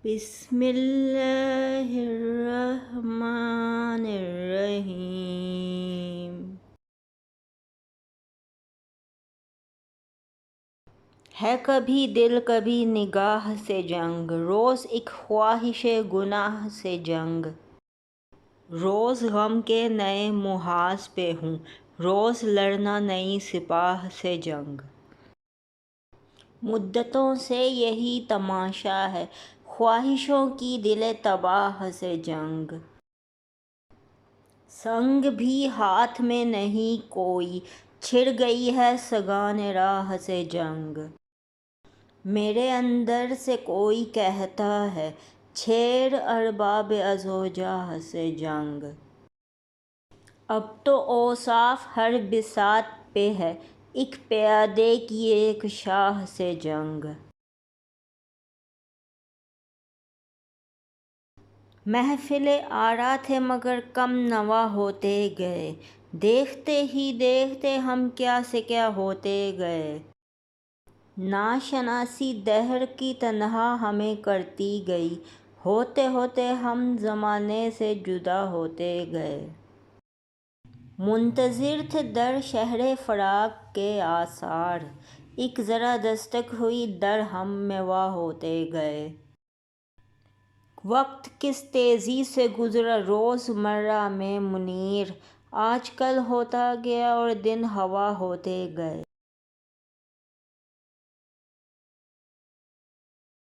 بسم اللہ الرحمن الرحیم۔ ہے کبھی دل کبھی نگاہ سے جنگ، روز ایک خواہش گناہ سے جنگ۔ روز غم کے نئے محاذ پہ ہوں، روز لڑنا نئی سپاہ سے جنگ۔ مدتوں سے یہی تماشا ہے، خواہشوں کی دل تباہ سے جنگ۔ سنگ بھی ہاتھ میں نہیں کوئی، چھڑ گئی ہے سگان راہ سے جنگ۔ میرے اندر سے کوئی کہتا ہے، چھیڑ ارباب عزو جاہ سے جنگ۔ اب تو اوصاف ہر بساط پہ ہے، ایک پیادے کی ایک شاہ سے جنگ۔ محفل آرا تھے مگر کم نوا ہوتے گئے، دیکھتے ہی دیکھتے ہم کیا سے کیا ہوتے گئے۔ ناشناسی دہر کی تنہا ہمیں کرتی گئی، ہوتے ہوتے ہم زمانے سے جدا ہوتے گئے۔ منتظر تھے در شہر فراق کے آثار، ایک ذرا دستک ہوئی در ہم میں وا ہوتے گئے۔ وقت کس تیزی سے گزرا روز مرہ میں منیر، آج کل ہوتا گیا اور دن ہوا ہوتے گئے۔